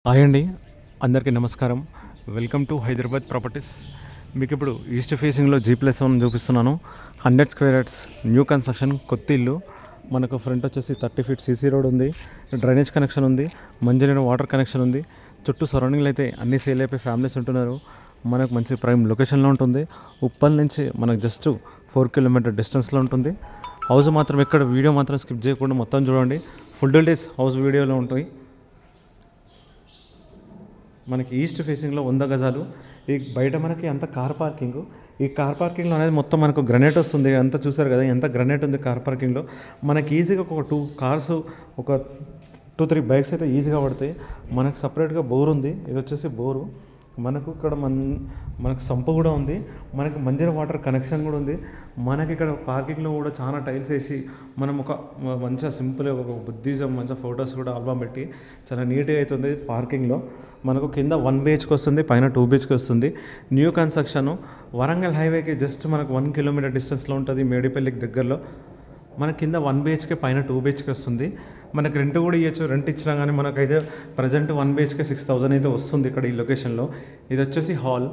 Hi అండి. అందరికీ నమస్కారం. Welcome to Hyderabad properties. మీకు ఇప్పుడు ఈస్ట్ ఫేసింగ్లో G+1 చూపిస్తున్నాను. 100 స్క్వేర్ యార్డ్స్ న్యూ కన్స్ట్రక్షన్ కొత్త ఇల్లు. మనకు ఫ్రంట్ వచ్చేసి 30 ఫీట్ సీసీ రోడ్ ఉంది, డ్రైనేజ్ కనెక్షన్ ఉంది, మంచినీరు వాటర్ కనెక్షన్ ఉంది. చుట్టూ సరౌండింగ్లో అయితే అన్ని సేల్ అయిపోయి ఫ్యామిలీస్ ఉంటున్నారు. మనకు మంచి ప్రైమ్ లొకేషన్లో ఉంటుంది. ఉప్పల్ నుంచి మనకు జస్ట్ 4 కిలోమీటర్ డిస్టెన్స్లో ఉంటుంది. హౌస్ మాత్రం ఎక్కడ వీడియో మాత్రం స్కిప్ చేయకుండా మొత్తం చూడండి. ఫుల్ డీటెయిల్స్ హౌస్ వీడియోలో ఉంటాయి. మనకి ఈస్ట్ ఫేసింగ్లో 100 గజాలు. ఈ బయట మనకి అంత కార్ పార్కింగ్. ఈ కార్ పార్కింగ్లో అనేది మొత్తం మనకు గ్రనేట్ వస్తుంది. అంతా చూసారు కదా ఎంత గ్రనేట్ ఉంది కార్ పార్కింగ్లో. మనకి ఈజీగా ఒక 2 కార్స్, ఒక 2-3 బైక్స్ అయితే ఈజీగా పడతాయి. మనకు సపరేట్గా బోర్ ఉంది. ఇది వచ్చేసి బోరు. మనకు ఇక్కడ మనకు సంపు కూడా ఉంది. మనకి మంజీరా వాటర్ కనెక్షన్ కూడా ఉంది. మనకి ఇక్కడ పార్కింగ్లో కూడా చాలా టైల్స్ వేసి మనం ఒక మంచిగా సింపుల్గా ఒక బుద్ధిజం మంచిగా ఫొటోస్ కూడా ఆల్బమ్ పెట్టి చాలా నీట్గా అవుతుంది. పార్కింగ్లో మనకు కింద 1 BHK వస్తుంది, పైన 2 BHK వస్తుంది. New construction. వరంగల్ హైవేకి జస్ట్ మనకు 1 కిలోమీటర్ డిస్టెన్స్లో ఉంటుంది, మేడిపల్లికి దగ్గరలో. మన కింద 1 BHK, పైన 2 BHK వస్తుంది. మనకు రెంట్ కూడా ఇవ్వచ్చు. రెంట్ ఇచ్చినా కానీ మనకైతే ప్రజెంట్ 1 BHK 6,000 అయితే వస్తుంది ఇక్కడ ఈ లొకేషన్లో. ఇది వచ్చేసి హాల్.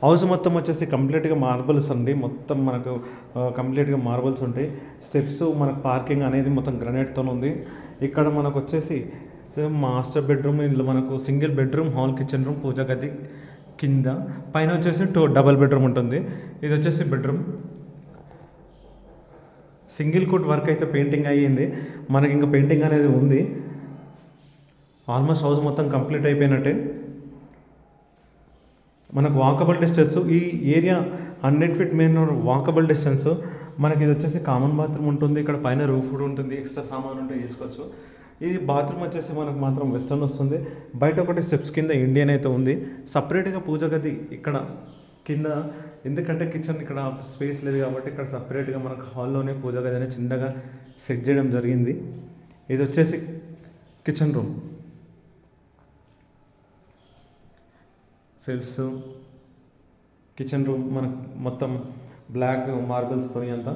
హౌస్ మొత్తం వచ్చేసి కంప్లీట్గా మార్బల్స్ అండి. మొత్తం మనకు కంప్లీట్గా మార్బల్స్ ఉంటాయి. స్టెప్స్, మనకు పార్కింగ్ అనేది మొత్తం గ్రనైట్తో ఉంది. ఇక్కడ మనకు వచ్చేసి మాస్టర్ బెడ్రూమ్, ఇందులో మనకు single bedroom, hall, kitchen room, పూజ గది కింద. పైన వచ్చేసి 2 డబల్ బెడ్రూమ్ ఉంటుంది. ఇది వచ్చేసి బెడ్రూమ్. సింగిల్ కోట్ వర్క్ అయితే పెయింటింగ్ అయ్యింది. మనకి ఇంకా పెయింటింగ్ అనేది ఉంది. ఆల్మోస్ట్ హౌస్ మొత్తం కంప్లీట్ అయిపోయినట్టే. మనకు వాకబుల్ డిస్టెన్స్ ఈ area 100 feet main road walkable distance. మనకి ఇది వచ్చేసి కామన్ బాత్రూమ్ ఉంటుంది. ఇక్కడ పైన రూఫ్ కూడా ఉంటుంది. ఎక్స్ట్రా సామాన్ ఉంటే వేసుకోవచ్చు. ఈ బాత్రూమ్ వచ్చేసి మనకు మాత్రం వెస్టర్న్ వస్తుంది. బయట ఒకటి స్టెప్స్ కింద ఇండియన్ అయితే ఉంది. సపరేట్గా పూజ గది ఇక్కడ కింద, ఎందుకంటే కిచెన్ ఇక్కడ స్పేస్ లేదు కాబట్టి ఇక్కడ సపరేట్గా మనకు హాల్లోనే పూజ గది అనేది చిన్నగా సెట్ చేయడం జరిగింది. ఇది వచ్చేసి kitchen room. Shelves, kitchen room మనకు మొత్తం బ్లాక్ మార్బుల్స్తో అంతా.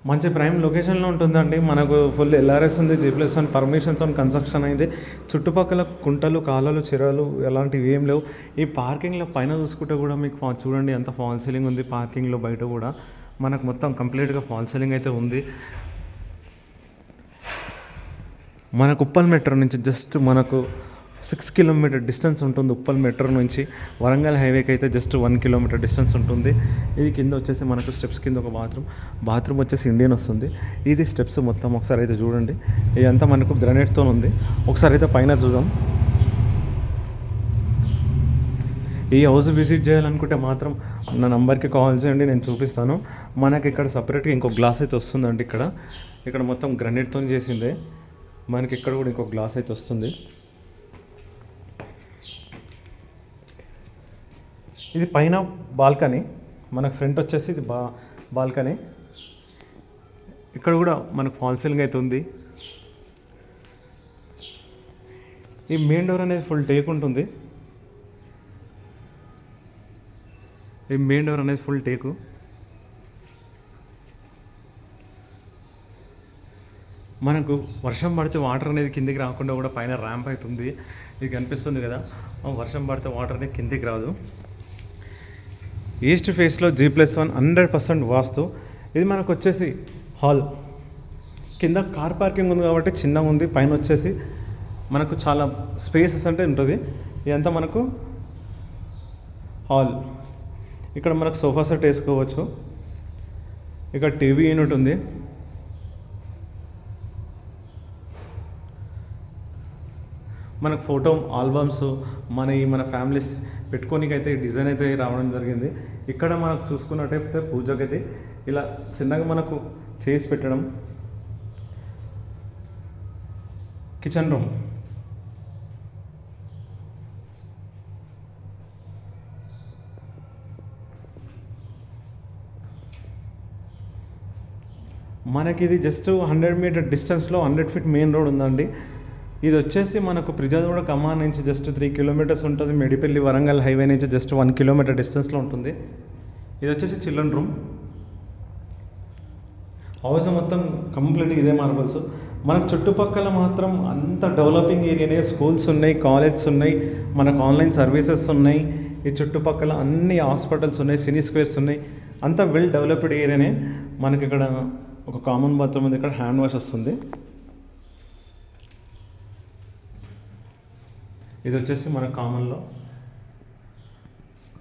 మంచి ప్రైమ్ లొకేషన్లో ఉంటుందండి. మనకు ఫుల్ LRS ఉంది, G+1 పర్మిషన్స్ ఆన్ కన్స్ట్రక్షన్ అయింది. చుట్టుపక్కల కుంటలు, కాలాలు, చెరువులు ఎలాంటివి ఏం లేవు. ఈ పార్కింగ్లో పైన చూసుకుంటే కూడా మీకు చూడండి ఎంత ఫాల్ సీలింగ్ ఉంది. పార్కింగ్లో బయట కూడా మనకు మొత్తం కంప్లీట్గా ఫాల్ సీలింగ్ అయితే ఉంది. మనకు ఉప్పల్ మెట్రో నుంచి జస్ట్ మనకు 6 కిలోమీటర్ డిస్టెన్స్ ఉంటుంది. ఉప్పల్ మెట్రో నుంచి వరంగల్ హైవేకి అయితే జస్ట్ 1 కిలోమీటర్ డిస్టెన్స్ ఉంటుంది. ఇది కింద వచ్చేసి మనకు స్టెప్స్ కింద ఒక బాత్రూమ్ వచ్చేసి ఇండియన్ వస్తుంది. ఇది స్టెప్స్ మొత్తం ఒకసారి అయితే చూడండి. ఇదంతా మనకు గ్రనైట్తో ఉంది. ఒకసారి అయితే పైన చూద్దాం. ఈ హౌస్ విజిట్ చేయాలనుకుంటే మాత్రం నా నంబర్కి కాల్ చేయండి, నేను చూపిస్తాను. మనకి ఇక్కడ సపరేట్గా ఇంకో గ్లాస్ అయితే వస్తుందండి. ఇక్కడ మొత్తం గ్రనైట్తో చేసిందే. మనకి ఇక్కడ కూడా ఇంకో గ్లాస్ అయితే వస్తుంది. ఇది పైన బాల్కనీ. మనకు ఫ్రంట్ వచ్చేసి ఇది బాల్కనీ. ఇక్కడ కూడా మనకు ఫాల్ సీలింగ్ అయితే ఉంది. ఈ మెయిన్ డోర్ అనేది ఫుల్ టేక్ ఉంటుంది. ఈ మెయిన్ డోర్ అనేది ఫుల్ టేకు. మనకు వర్షం పడితే వాటర్ అనేది కిందికి రాకుండా కూడా పైన ర్యాంప్ అవుతుంది. ఇది కనిపిస్తుంది కదా, వర్షం పడితే వాటర్ అనేది కిందికి రాదు. ఈస్ట్ ఫేస్లో G+1 100% వాస్తు. ఇది మనకు వచ్చేసి హాల్. కింద కార్ పార్కింగ్ ఉంది కాబట్టి చిన్నగా ఉంది. పైన వచ్చేసి మనకు చాలా స్పేసెస్ అంటే ఉంటుంది. ఇదంతా మనకు హాల్. ఇక్కడ మనకు సోఫా సెట్ వేసుకోవచ్చు. ఇక్కడ టీవీ యూనిట్ ఉంది. మనకు ఫోటో ఆల్బమ్స్ మన ఫ్యామిలీస్ పెట్టుకోనికి అయితే డిజైన్ అయితే రావడం జరిగింది. ఇక్కడ మనకు చూసుకున్నట్టయితే పూజ గది ఇలా చిన్నగా మనకు చేసి పెట్టడం. Kitchen room. మనకి ఇది జస్ట్ 100 మీటర్ డిస్టెన్స్లో 100 ఫీట్ మెయిన్ రోడ్ ఉందండి. ఇది వచ్చేసి మనకు ప్రిజాదూడ కమాన్ నుంచి జస్ట్ 3 కిలోమీటర్స్ ఉంటుంది. మేడిపల్లి వరంగల్ హైవే నుంచి జస్ట్ 1 కిలోమీటర్ డిస్టెన్స్లో ఉంటుంది. ఇది వచ్చేసి చిల్డ్రన్ రూమ్. హౌస్ మొత్తం కంప్లీట్గా ఇదే మార్బల్స్. మనకు చుట్టుపక్కల మాత్రం అంత డెవలపింగ్ ఏరియానే, స్కూల్స్ ఉన్నాయి, కాలేజెస్ ఉన్నాయి, మనకు ఆన్లైన్ సర్వీసెస్ ఉన్నాయి, ఈ చుట్టుపక్కల అన్ని హాస్పిటల్స్ ఉన్నాయి, సినీ స్క్వేర్స్ ఉన్నాయి, అంతా వెల్ డెవలప్డ్ ఏరియానే. మనకి ఇక్కడ ఒక కామన్ బాత్రూమ్ ఉంది, ఇక్కడ హ్యాండ్ వాష్ వస్తుంది. ఇది వచ్చేసి మన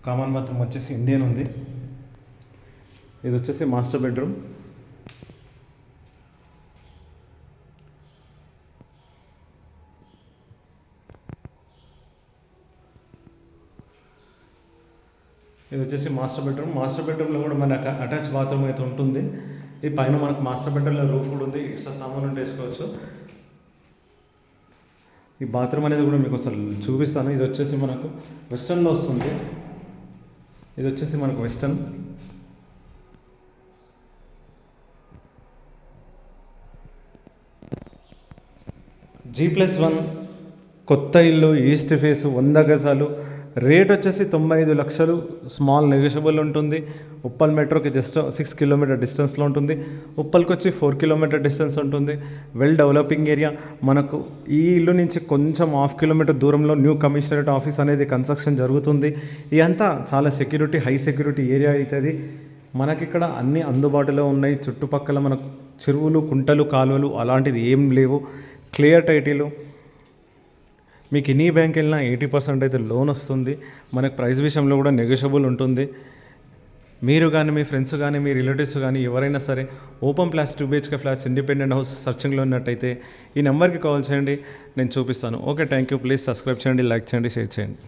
కామన్ బాత్రూమ్ వచ్చేసి ఇండియన్ ఉంది. ఇది వచ్చేసి మాస్టర్ బెడ్రూమ్. ఇది వచ్చేసి మాస్టర్ బెడ్రూమ్లో కూడా మనకు అటాచ్ బాత్రూమ్ అయితే ఉంటుంది. ఈ పైన మనకు మాస్టర్ బెడ్రూమ్లో రూఫ్ కూడా ఉంది, ఎక్స్ట్రా సామాన్ ఉంటే వేసుకోవచ్చు. ఈ బాత్రూమ్ అనేది కూడా మీకు అసలు చూపిస్తాను. ఇది వచ్చేసి మనకు వెస్టర్న్లో వస్తుంది. ఇది వచ్చేసి మనకు వెస్టర్న్. G+1 కొత్త ఇల్లు, ఈస్ట్ ఫేస్, 100 గజాలు, రేట్ వచ్చేసి 95 లక్షలు. స్మాల్ నెగోషియబుల్ ఉంటుంది. ఉప్పల్ మెట్రోకి జస్ట్ 6 కిలోమీటర్ డిస్టెన్స్లో ఉంటుంది. ఉప్పల్కి వచ్చి 4 కిలోమీటర్ డిస్టెన్స్ ఉంటుంది. Well developing area. మనకు ఈ ఇల్లు నుంచి కొంచెం 1/2 కిలోమీటర్ దూరంలో న్యూ కమిషనరేట్ ఆఫీస్ అనేది కన్స్ట్రక్షన్ జరుగుతుంది. ఇదంతా చాలా సెక్యూరిటీ, హై సెక్యూరిటీ ఏరియా అవుతుంది. మనకిక్కడ అన్నీ అందుబాటులో ఉన్నాయి. చుట్టుపక్కల మనకు చెరువులు, కుంటలు, కాలువలు అలాంటిది ఏం లేవు. Clear title. మీకు ఎనీ బ్యాంక్ వెళ్ళినా 80% అయితే లోన్ వస్తుంది. మనకు ప్రైస్ విషయంలో కూడా నెగోషియబుల్ ఉంటుంది. మీరు కానీ, మీ ఫ్రెండ్స్ కానీ, మీ రిలేటివ్స్ కానీ ఎవరైనా సరే open plots 2 BHK flats, independent house సర్చింగ్లో ఉన్నట్టయితే ఈ నెంబర్కి కాల్ చేయండి, నేను చూపిస్తాను. Okay, thank you. Please subscribe చేయండి, లైక్ చేయండి, షేర్ చేయండి.